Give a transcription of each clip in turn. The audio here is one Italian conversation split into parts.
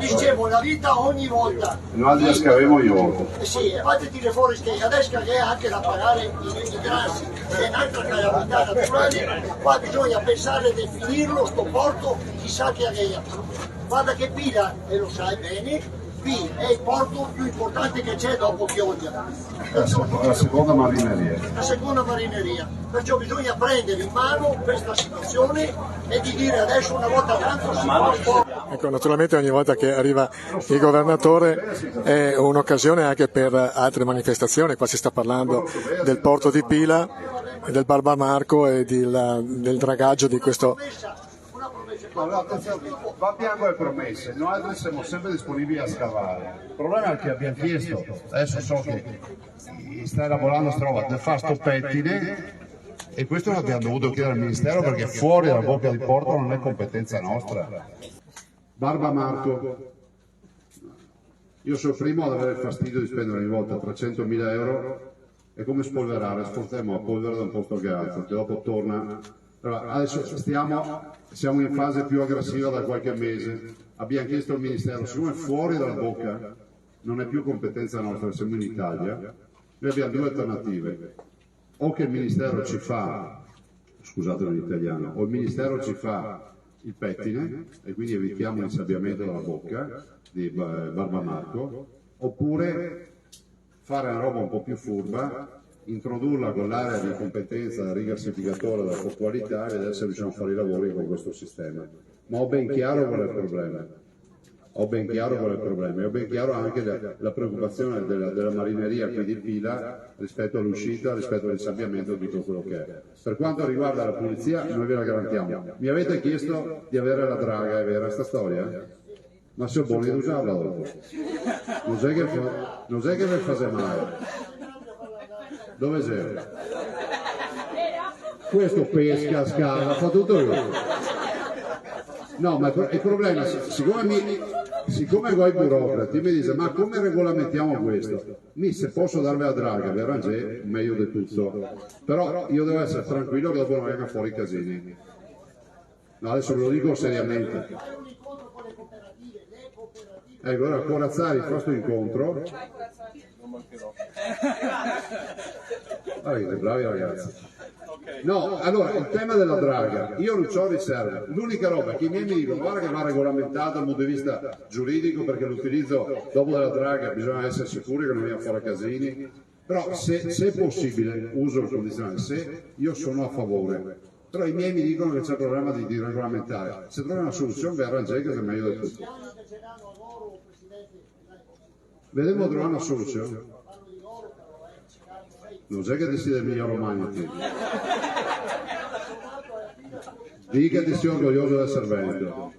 Dicevo la vita ogni volta. Noi la scaviamo ogni volta. Sì, e fate tirare fuori che adesso che è anche da pagare i grassi e un'altra calamità naturali, qua bisogna pensare di finirlo sto porto, chissà che aveva. Guarda che Pila, e lo sai bene, qui è il porto più importante che c'è dopo Chioggia. La seconda marineria. La seconda marineria. Perciò bisogna prendere in mano questa situazione e di dire adesso una volta tanto si può. Ecco, naturalmente ogni volta che arriva il governatore è un'occasione anche per altre manifestazioni. Qua si sta parlando del porto di Pila, del Barbamarco e del dragaggio di questo. Va piano le promesse, noi siamo sempre disponibili a scavare. Il problema è che abbiamo chiesto, adesso so che sta elaborando sta roba, di fare sto pettine, e questo lo abbiamo dovuto chiedere al Ministero perché fuori dalla bocca di porto non è competenza nostra. Barbamarco, io sono il primo ad avere il fastidio di spendere ogni volta 300.000 euro, è come spolverare, sportiamo a polvere da un posto all'altro, che dopo torna. Allora, adesso siamo in fase più aggressiva da qualche mese, abbiamo chiesto al Ministero, siccome fuori dalla bocca non è più competenza nostra, siamo in Italia, noi abbiamo due alternative, o che il Ministero ci fa, scusatelo in italiano, o il Ministero ci fa il pettine e quindi evitiamo l'insabbiamento della bocca di Barbamarco, oppure fare una roba un po' più furba, introdurla con l'area di competenza del rigassificatore della portualità e adesso riusciamo a fare i lavori con questo sistema. Ma ho ben chiaro qual è il problema. Ho ben chiaro qual è il problema e ho ben chiaro anche la preoccupazione della marineria qui di Pila rispetto all'uscita, rispetto all'insabbiamento di tutto quello che è. Per quanto riguarda la pulizia, noi ve la garantiamo. Mi avete chiesto di avere la draga, è vera sta storia? Ma se ho buoni di usarla dopo. Non è che vi fate male. Dove sei? Questo pesca, scava, fa tutto lui. No, ma il problema, siccome voi burocrati mi dite, ma come regolamentiamo questo? Se posso darvi la draga, vi arrangiate meglio di tutto. Però io devo essere tranquillo che dopo non venga fuori i casini. No, adesso ve lo dico seriamente. Ecco, ora Corazzari fa questo incontro. Guarda che bravi ragazzi. No, allora il tema della draga, io non ho riserve, l'unica roba che i miei mi dicono guarda che va regolamentato dal punto di vista giuridico perché l'utilizzo dopo della draga bisogna essere sicuri che non viene fuori casini, però se è possibile uso il condizionale, se io sono a favore, però i miei mi dicono che c'è il problema di regolamentare, se troviamo una soluzione vi arrangiate che è meglio di tutto. Vedremo trovare una soluzione. Non c'è che ti sia dell'Emilia Romagna, dì che ti sia orgoglioso del Veneto.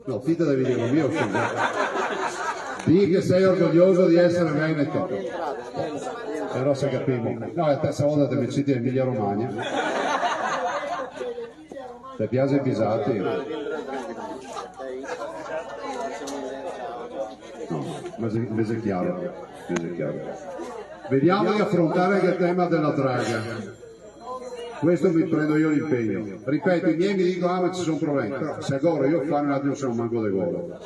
No, ti devi dire il mio figlio. Dì che sei orgoglioso di essere veneto. Però se capiamo. No, è la terza volta che mi citi Emilia Romagna. Ti piace i pisati? No, invece è chiaro. Vediamo di affrontare anche il tema della draga. Questo mi prendo io l'impegno. Ripeto, i miei mi dicono ma ci sono problemi, però se a Goro io fare un attimo se non manco di Goro.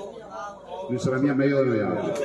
Lui sarà meglio di noi altri.